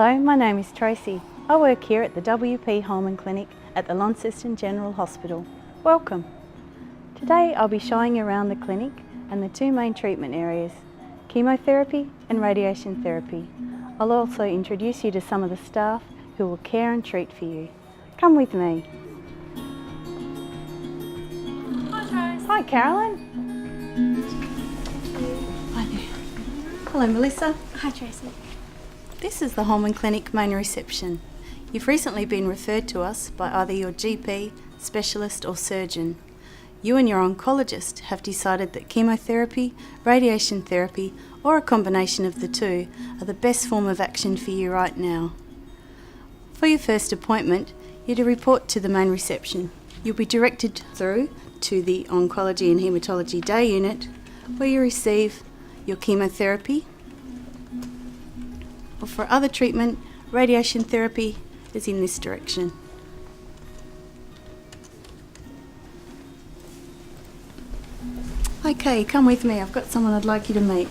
Hello, my name is Tracy. I work here at the WP Holman Clinic at the Launceston General Hospital. Welcome. Today I'll be showing you around the clinic and the two main treatment areas, chemotherapy and radiation therapy. I'll also introduce you to some of the staff who will care and treat for you. Come with me. Hi, Trace. Hi, Caroline. Hi there. Hello, Melissa. Hi, Tracy. This is the Holman Clinic main reception. You've recently been referred to us by either your GP, specialist or surgeon. You and your oncologist have decided that chemotherapy, radiation therapy or a combination of the two are the best form of action for you right now. For your first appointment, you're to report to the main reception. You'll be directed through to the Oncology and Haematology Day Unit where you receive your chemotherapy. Or for other treatment, radiation therapy is in this direction. Okay, come with me. I've got someone I'd like you to meet.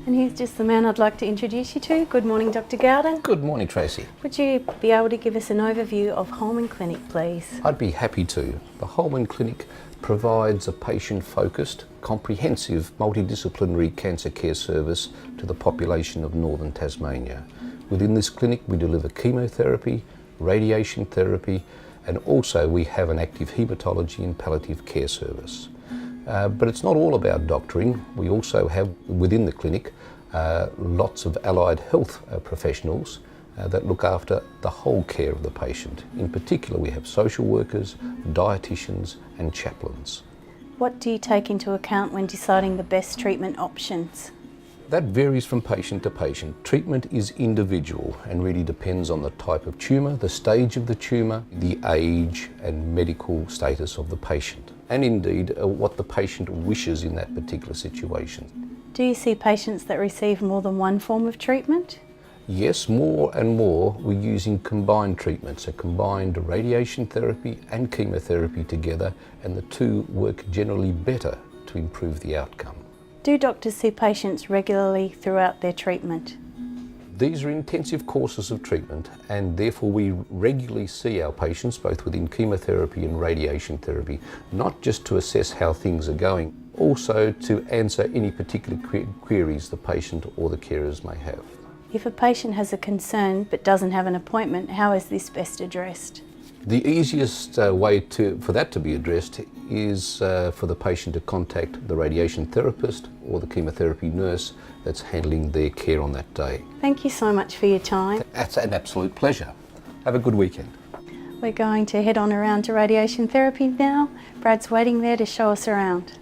And here's just the man I'd like to introduce you to. Good morning, Dr. Gowden. Good morning, Tracy. Would you be able to give us an overview of Holman Clinic, please? I'd be happy to. The Holman Clinic provides a patient-focused, comprehensive, multidisciplinary cancer care service to the population of Northern Tasmania. Within this clinic we deliver chemotherapy, radiation therapy, and also we have an active haematology and palliative care service. But it's not all about doctoring. We also have within the clinic lots of allied health professionals that look after the whole care of the patient. In particular, we have social workers, dietitians and chaplains. What do you take into account when deciding the best treatment options? That varies from patient to patient. Treatment is individual and really depends on the type of tumour, the stage of the tumour, the age and medical status of the patient, and indeed what the patient wishes in that particular situation. Do you see patients that receive more than one form of treatment? Yes, more and more we're using combined treatments, so combined radiation therapy and chemotherapy together, and the two work generally better to improve the outcome. Do doctors see patients regularly throughout their treatment? These are intensive courses of treatment and therefore we regularly see our patients both within chemotherapy and radiation therapy, not just to assess how things are going, also to answer any particular queries the patient or the carers may have. If a patient has a concern but doesn't have an appointment, how is this best addressed? The easiest way for that to be addressed is for the patient to contact the radiation therapist or the chemotherapy nurse that's handling their care on that day. Thank you so much for your time. That's an absolute pleasure. Have a good weekend. We're going to head on around to radiation therapy now. Brad's waiting there to show us around.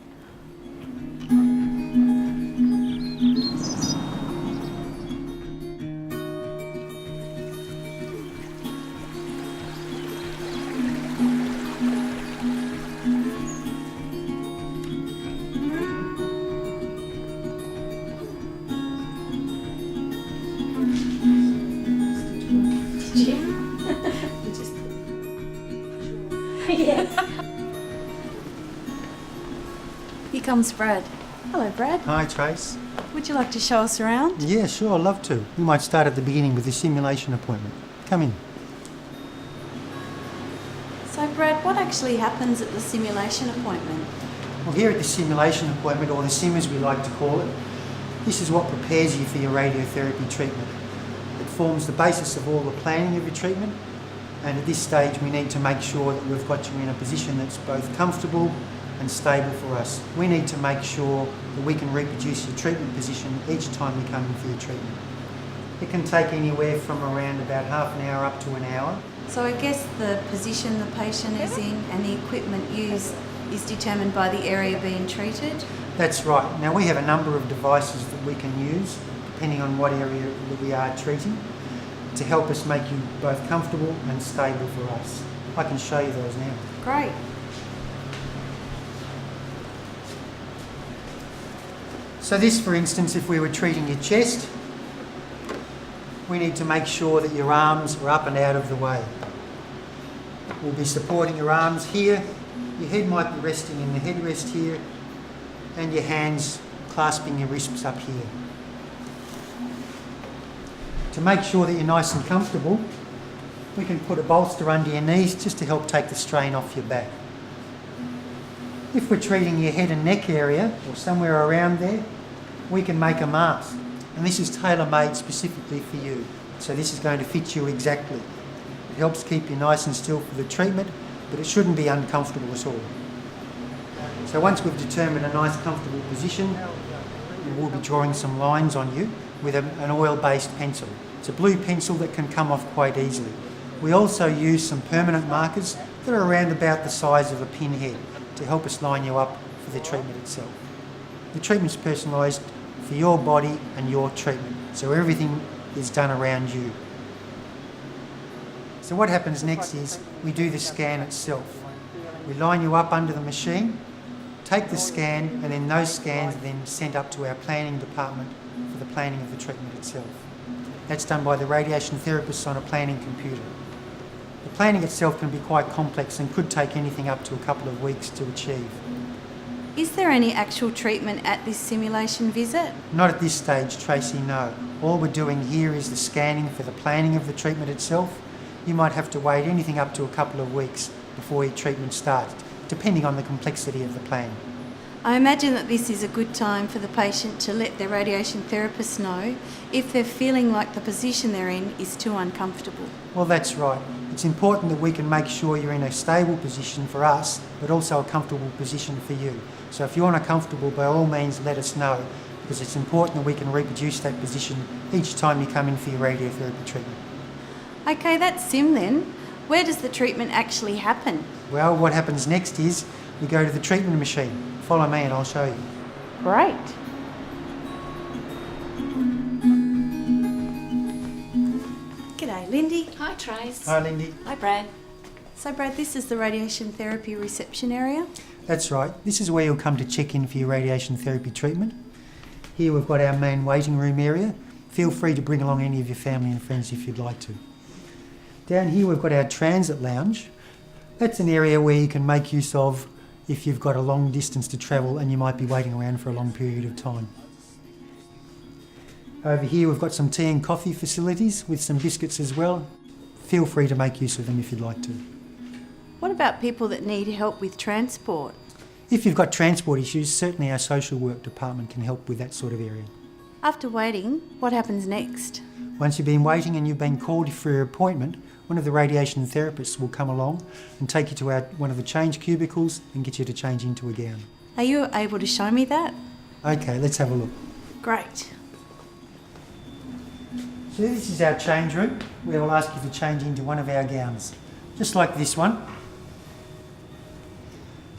Here comes Brad. Hello, Brad. Hi, Trace. Would you like to show us around? Yeah, sure, I'd love to. We might start at the beginning with the simulation appointment. Come in. So, Brad, what actually happens at the simulation appointment? Well, here at the simulation appointment, or the sim as we like to call it, this is what prepares you for your radiotherapy treatment. It forms the basis of all the planning of your treatment, and at this stage we need to make sure that we've got you in a position that's both comfortable and stable for us. We need to make sure that we can reproduce your treatment position each time you come in for your treatment. It can take anywhere from around about half an hour up to an hour. So I guess the position the patient is in and the equipment used is determined by the area being treated? That's right. Now we have a number of devices that we can use depending on what area that we are treating to help us make you both comfortable and stable for us. I can show you those now. Great. So this, for instance, if we were treating your chest, we need to make sure that your arms are up and out of the way. We'll be supporting your arms here. Your head might be resting in the headrest here, and your hands clasping your wrists up here. To make sure that you're nice and comfortable, we can put a bolster under your knees just to help take the strain off your back. If we're treating your head and neck area or somewhere around there, we can make a mask. And this is tailor-made specifically for you. So this is going to fit you exactly. It helps keep you nice and still for the treatment, but it shouldn't be uncomfortable at all. So once we've determined a nice comfortable position, we will be drawing some lines on you with an oil-based pencil. It's a blue pencil that can come off quite easily. We also use some permanent markers that are around about the size of a pinhead to help us line you up for the treatment itself. The treatment's personalised for your body and your treatment, so everything is done around you. So what happens next is we do the scan itself. We line you up under the machine, take the scan, and then those scans are then sent up to our planning department for the planning of the treatment itself. That's done by the radiation therapists on a planning computer. The planning itself can be quite complex and could take anything up to a couple of weeks to achieve. Is there any actual treatment at this simulation visit? Not at this stage, Tracy, no. All we're doing here is the scanning for the planning of the treatment itself. You might have to wait anything up to a couple of weeks before your treatment starts, depending on the complexity of the plan. I imagine that this is a good time for the patient to let their radiation therapist know if they're feeling like the position they're in is too uncomfortable. Well, that's right. It's important that we can make sure you're in a stable position for us, but also a comfortable position for you. So if you're not comfortable, by all means let us know, because it's important that we can reproduce that position each time you come in for your radiotherapy treatment. Okay, that's sim then. Where does the treatment actually happen? Well, what happens next is we go to the treatment machine. Follow me and I'll show you. Great. G'day, Lindy. Hi, Trace. Hi, Lindy. Hi, Brad. So, Brad, this is the radiation therapy reception area. That's right. This is where you'll come to check in for your radiation therapy treatment. Here we've got our main waiting room area. Feel free to bring along any of your family and friends if you'd like to. Down here we've got our transit lounge. That's an area where you can make use of if you've got a long distance to travel and you might be waiting around for a long period of time. Over here we've got some tea and coffee facilities with some biscuits as well. Feel free to make use of them if you'd like to. What about people that need help with transport? If you've got transport issues, certainly our social work department can help with that sort of area. After waiting, what happens next? Once you've been waiting and you've been called for your appointment, one of the radiation therapists will come along and take you to one of the change cubicles and get you to change into a gown. Are you able to show me that? Okay, let's have a look. Great. So this is our change room, where we'll ask you to change into one of our gowns, just like this one.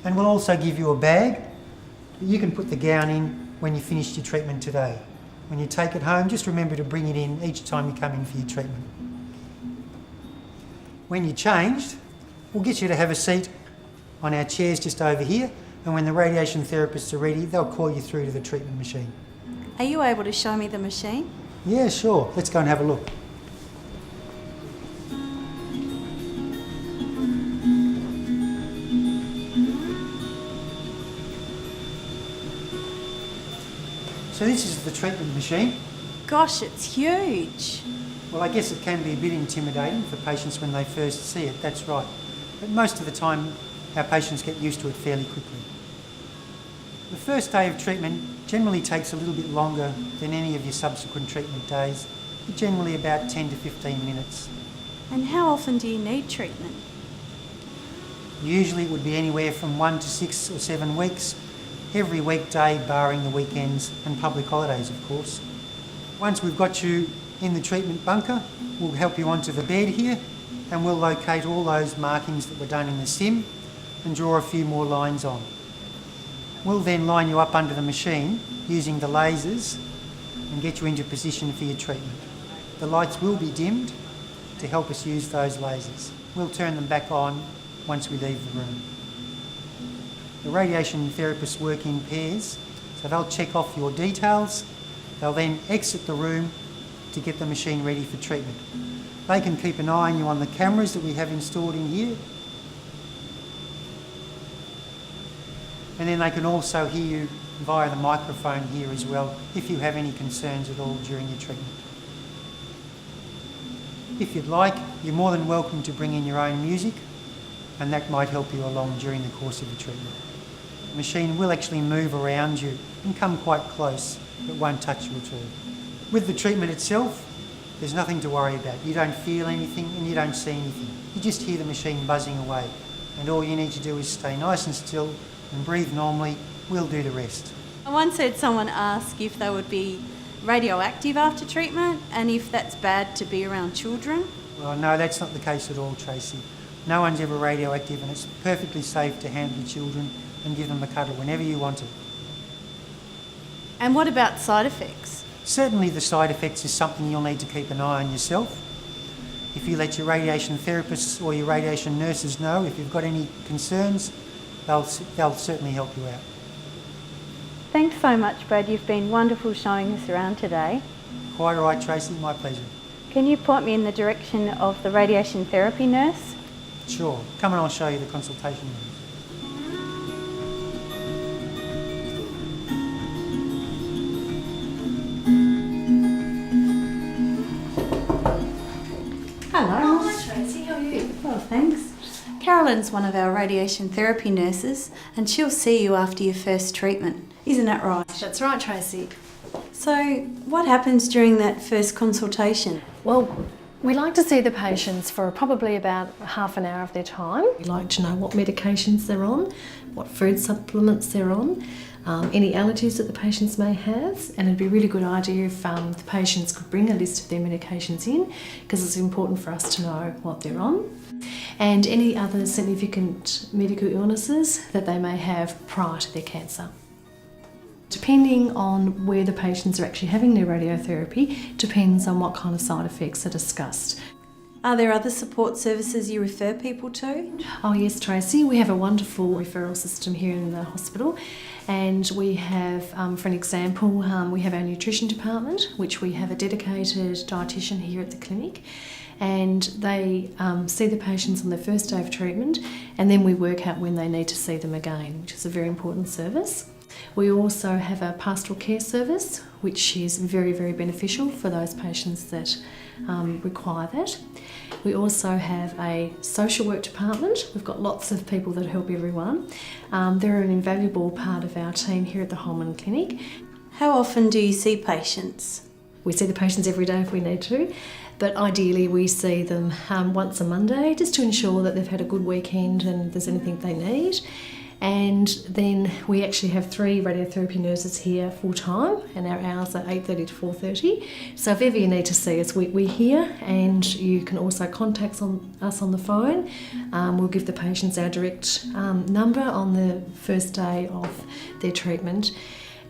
And we'll also give you a bag that you can put the gown in when you finished your treatment today. When you take it home, just remember to bring it in each time you come in for your treatment. When you're changed, we'll get you to have a seat on our chairs just over here, and when the radiation therapists are ready, they'll call you through to the treatment machine. Are you able to show me the machine? Yeah, sure. Let's go and have a look. So this is the treatment machine. Gosh, it's huge. Well, I guess it can be a bit intimidating for patients when they first see it, that's right. But most of the time, our patients get used to it fairly quickly. The first day of treatment generally takes a little bit longer than any of your subsequent treatment days, but generally about 10 to 15 minutes. And how often do you need treatment? Usually it would be anywhere from 1 to 6 or 7 weeks, every weekday barring the weekends and public holidays, of course. Once we've got you in the treatment bunker, we'll help you onto the bed here and we'll locate all those markings that were done in the sim and draw a few more lines on. We'll then line you up under the machine using the lasers and get you into position for your treatment. The lights will be dimmed to help us use those lasers. We'll turn them back on once we leave the room. The radiation therapists work in pairs, so they'll check off your details. They'll then exit the room to get the machine ready for treatment. They can keep an eye on you on the cameras that we have installed in here. And then they can also hear you via the microphone here as well if you have any concerns at all during your treatment. If you'd like, you're more than welcome to bring in your own music, and that might help you along during the course of the treatment. The machine will actually move around you and come quite close, but won't touch you at all. With the treatment itself, there's nothing to worry about. You don't feel anything and you don't see anything. You just hear the machine buzzing away, and all you need to do is stay nice and still and breathe normally. We'll do the rest. I once heard someone ask if they would be radioactive after treatment and if that's bad to be around children. Well, no, that's not the case at all, Tracy. No one's ever radioactive, and it's perfectly safe to handle children and give them a cuddle whenever you want to. And what about side effects? Certainly the side effects is something you'll need to keep an eye on yourself. If you let your radiation therapists or your radiation nurses know if you've got any concerns, they'll certainly help you out. Thanks so much, Brad. You've been wonderful showing us around today. Quite all right, Tracy, my pleasure. Can you point me in the direction of the radiation therapy nurse? Sure, come and I'll show you the consultation room. Hello. Hi Tracy, how are you? Well, thanks. Carolyn's one of our radiation therapy nurses, and she'll see you after your first treatment. Isn't that right? That's right, Tracy. So, what happens during that first consultation? Well, we like to see the patients for probably about half an hour of their time. We like to know what medications they're on, what food supplements they're on, any allergies that the patients may have, and it'd be a really good idea if the patients could bring a list of their medications in, because it's important for us to know what they're on, and any other significant medical illnesses that they may have prior to their cancer. Depending on where the patients are actually having their radiotherapy, depends on what kind of side effects are discussed. Are there other support services you refer people to? Oh yes, Tracy, we have a wonderful referral system here in the hospital, and we have, for an example, we have our nutrition department, which we have a dedicated dietitian here at the clinic, and they see the patients on their first day of treatment, and then we work out when they need to see them again, which is a very important service. We also have a pastoral care service, which is very, very beneficial for those patients that require that. We also have a social work department. We've got lots of people that help everyone. They're an invaluable part of our team here at the Holman Clinic. How often do you see patients? We see the patients every day if we need to, but ideally we see them once a Monday, just to ensure that they've had a good weekend and if there's anything they need. And then we actually have 3 radiotherapy nurses here full time, and our hours are 8:30 to 4:30. So if ever you need to see us, we're here, and you can also contact us on the phone. We'll give the patients our direct number on the first day of their treatment.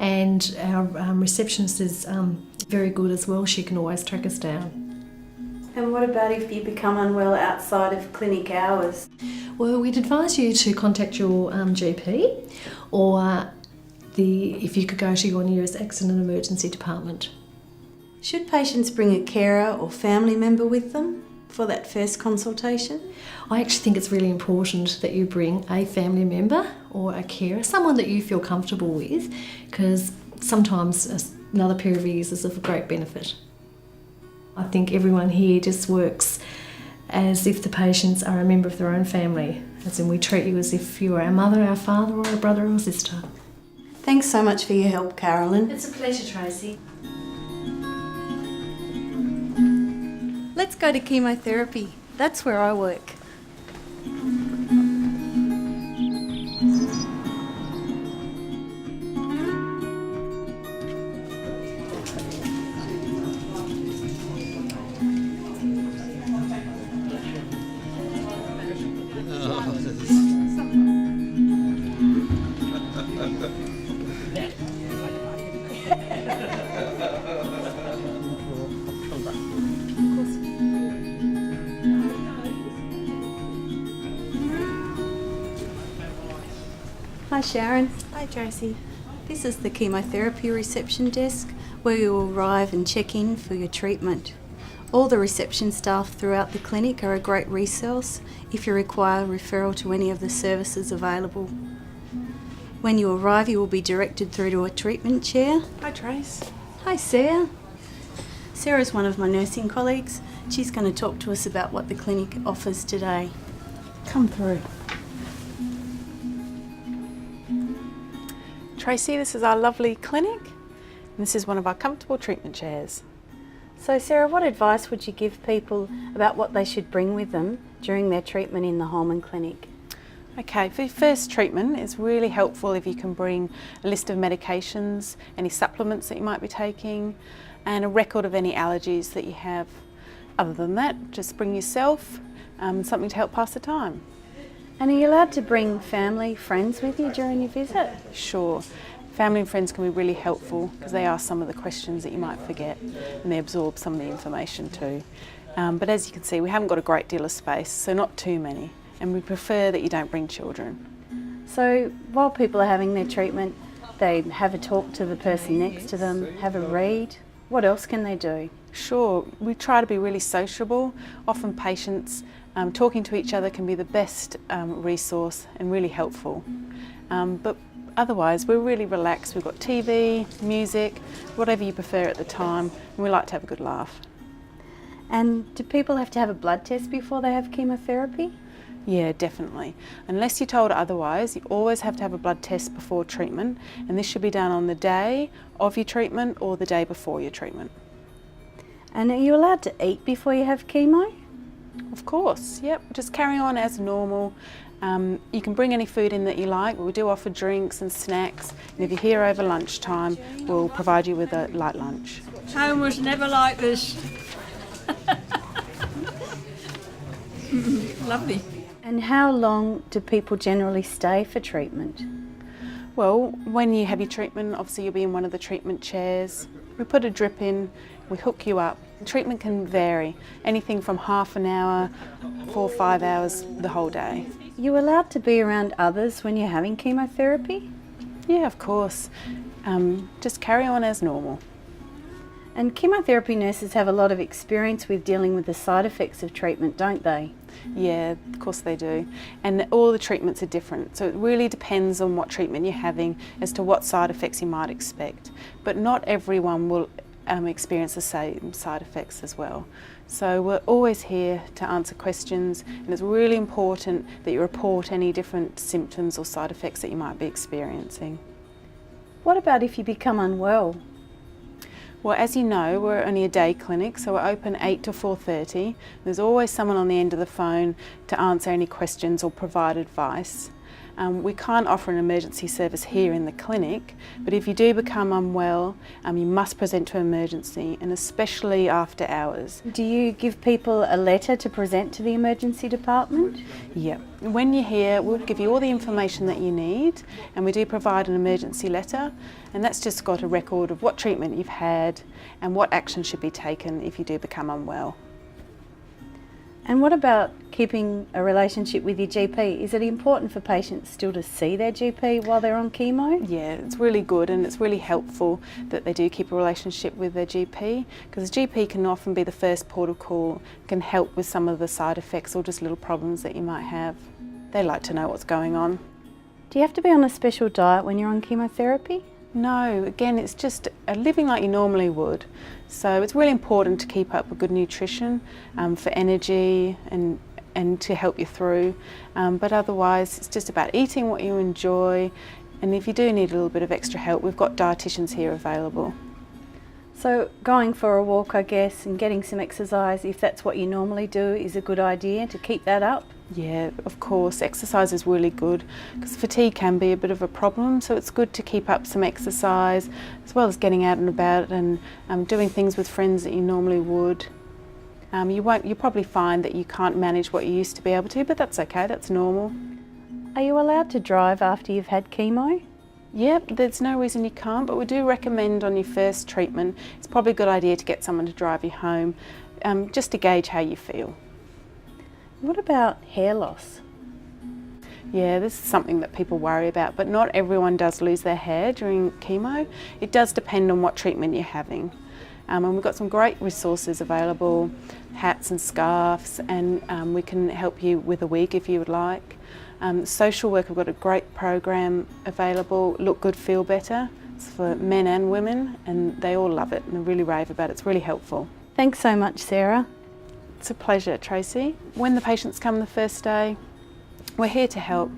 And our receptionist is very good as well. She can always track us down. And what about if you become unwell outside of clinic hours? Well, we'd advise you to contact your GP, or if you could go to your nearest accident and emergency department. Should patients bring a carer or family member with them for that first consultation? I actually think it's really important that you bring a family member or a carer, someone that you feel comfortable with, because sometimes another pair of ears is of great benefit. I think everyone here just works as if the patients are a member of their own family, as in we treat you as if you were our mother, our father, or a brother or sister. Thanks so much for your help, Carolyn. It's a pleasure, Tracy. Let's go to chemotherapy. That's where I work. Hi Sharon. Hi Tracy. This is the chemotherapy reception desk where you will arrive and check in for your treatment. All the reception staff throughout the clinic are a great resource if you require referral to any of the services available. When you arrive, you will be directed through to a treatment chair. Hi Trace. Hi, Sarah. Sarah's one of my nursing colleagues. She's going to talk to us about what the clinic offers today. Come through. Tracy, this is our lovely clinic. And this is one of our comfortable treatment chairs. So, Sarah, what advice would you give people about what they should bring with them during their treatment in the Holman Clinic? Okay, for your first treatment, it's really helpful if you can bring a list of medications, any supplements that you might be taking, and a record of any allergies that you have. Other than that, just bring yourself something to help pass the time. And are you allowed to bring family, friends with you during your visit? Sure. Family and friends can be really helpful because they ask some of the questions that you might forget and they absorb some of the information too. But as you can see, we haven't got a great deal of space, so not too many. And we prefer that you don't bring children. So while people are having their treatment, they have a talk to the person next to them, have a read. What else can they do? Sure, we try to be really sociable. Often patients talking to each other can be the best resource and really helpful. But otherwise, we're really relaxed. We've got TV, music, whatever you prefer at the time, and we like to have a good laugh. And do people have to have a blood test before they have chemotherapy? Yeah, definitely. Unless you're told otherwise, you always have to have a blood test before treatment, and this should be done on the day of your treatment or the day before your treatment. And are you allowed to eat before you have chemo? Of course, yep. Just carry on as normal. You can bring any food in that you like, but we do offer drinks and snacks, and if you're here over lunchtime, we'll provide you with a light lunch. Home was never like this. Lovely. And how long do people generally stay for treatment? Well, when you have your treatment, obviously you'll be in one of the treatment chairs. We put a drip in, we hook you up. Treatment can vary, anything from half an hour, 4 or 5 hours, the whole day. You allowed to be around others when you're having chemotherapy? Yeah, of course. Just carry on as normal. And chemotherapy nurses have a lot of experience with dealing with the side effects of treatment, don't they? Yeah, of course they do. And all the treatments are different, so it really depends on what treatment you're having as to what side effects you might expect. But not everyone will experience the same side effects as well. So we're always here to answer questions, and it's really important that you report any different symptoms or side effects that you might be experiencing. What about if you become unwell? Well, as you know, we're only a day clinic, so we're open 8 to 4:30. There's always someone on the end of the phone to answer any questions or provide advice. We can't offer an emergency service here in the clinic, but if you do become unwell, you must present to emergency, and especially after hours. Do you give people a letter to present to the emergency department? Yep. When you're here, we'll give you all the information that you need, and we do provide an emergency letter, and that's just got a record of what treatment you've had and what action should be taken if you do become unwell. And what about keeping a relationship with your GP? Is it important for patients still to see their GP while they're on chemo? Yeah, it's really good, and it's really helpful that they do keep a relationship with their GP, because the GP can often be the first port of call, can help with some of the side effects or just little problems that you might have. They like to know what's going on. Do you have to be on a special diet when you're on chemotherapy? No, again, it's just living like you normally would. So it's really important to keep up with good nutrition for energy and to help you through. But otherwise, it's just about eating what you enjoy. And if you do need a little bit of extra help, we've got dietitians here available. So going for a walk, I guess, and getting some exercise, if that's what you normally do, is a good idea to keep that up? Yeah, of course, exercise is really good because fatigue can be a bit of a problem, so it's good to keep up some exercise as well as getting out and about and doing things with friends that you normally would. You'll probably find that you can't manage what you used to be able to, but that's okay, that's normal. Are you allowed to drive after you've had chemo? Yep, there's no reason you can't, but we do recommend on your first treatment, it's probably a good idea to get someone to drive you home just to gauge how you feel. What about hair loss? Yeah, this is something that people worry about, but not everyone does lose their hair during chemo. It does depend on what treatment you're having. And we've got some great resources available, hats and scarves, and we can help you with a wig if you would like. Social work have got a great program available, Look Good, Feel Better. It's for men and women, and they all love it and they really rave about it. It's really helpful. Thanks so much, Sarah. It's a pleasure, Tracy. When the patients come the first day, we're here to help.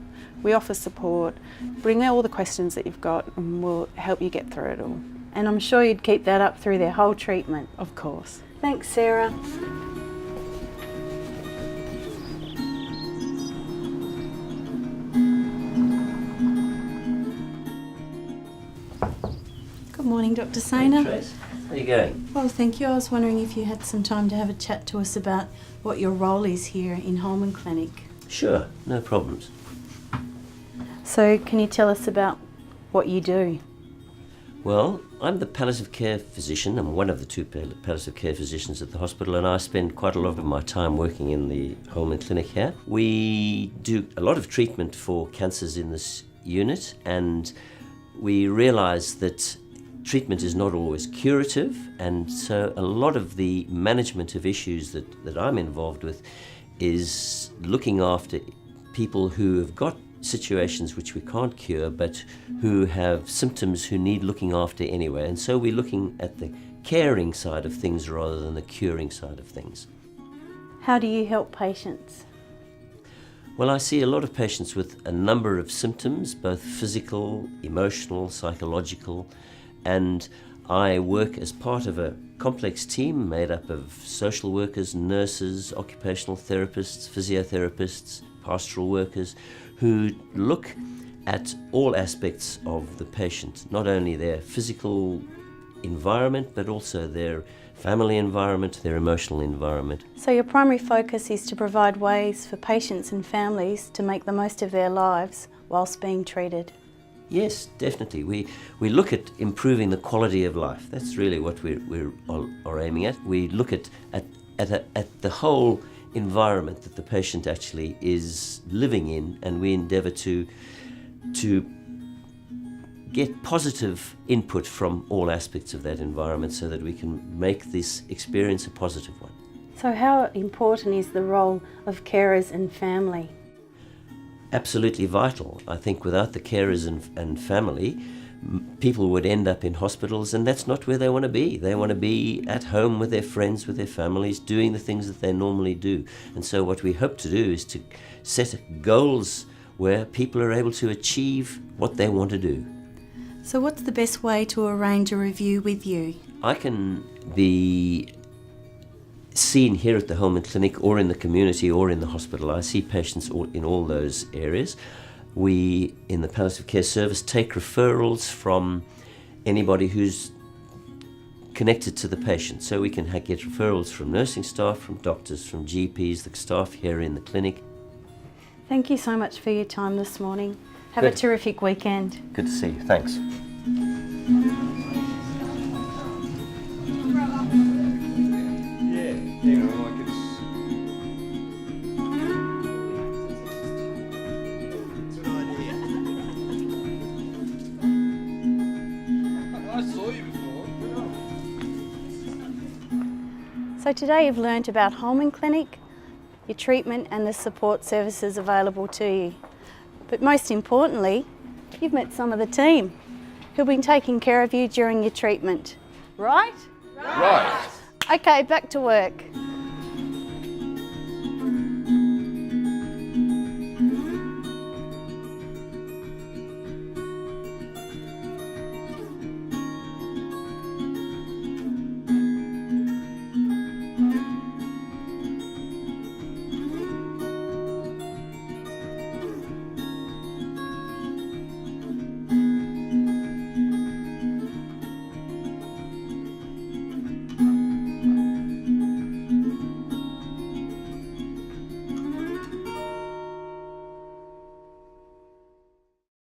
We offer support. Bring all the questions that you've got and we'll help you get through it all. And I'm sure you'd keep that up through their whole treatment. Of course. Thanks, Sarah. Good morning, Dr. Sainer. Trace, how are you going? Well, thank you. I was wondering if you had some time to have a chat to us about what your role is here in Holman Clinic. Sure, no problems. So, can you tell us about what you do? Well, I'm the palliative care physician. I'm one of the two palliative care physicians at the hospital, and I spend quite a lot of my time working in the Holman Clinic here. We do a lot of treatment for cancers in this unit, and we realise that treatment is not always curative, and so a lot of the management of issues that I'm involved with is looking after people who have got situations which we can't cure but who have symptoms who need looking after anyway, and so we're looking at the caring side of things rather than the curing side of things. How do you help patients? Well, I see a lot of patients with a number of symptoms, both physical, emotional, psychological, and I work as part of a complex team made up of social workers, nurses, occupational therapists, physiotherapists, pastoral workers, who look at all aspects of the patient, not only their physical environment, but also their family environment, their emotional environment. So your primary focus is to provide ways for patients and families to make the most of their lives whilst being treated. Yes, definitely. We look at improving the quality of life. That's really what we are aiming at. We look at the whole environment that the patient actually is living in, and we endeavour to get positive input from all aspects of that environment so that we can make this experience a positive one. So how important is the role of carers and family? Absolutely vital. I think without the carers and family, people would end up in hospitals, and that's not where they want to be. They want to be at home with their friends, with their families, doing the things that they normally do. And so what we hope to do is to set goals where people are able to achieve what they want to do. So what's the best way to arrange a review with you? I can be seen here at the Holman Clinic or in the community or in the hospital. I see patients in all those areas. We, in the palliative care service, take referrals from anybody who's connected to the patient. So we can get referrals from nursing staff, from doctors, from GPs, the staff here in the clinic. Thank you so much for your time this morning. Have a terrific weekend. Good to see you. Thanks. So today you've learnt about Holman Clinic, your treatment and the support services available to you. But most importantly, you've met some of the team who've been taking care of you during your treatment. Right? Right. Okay, back to work.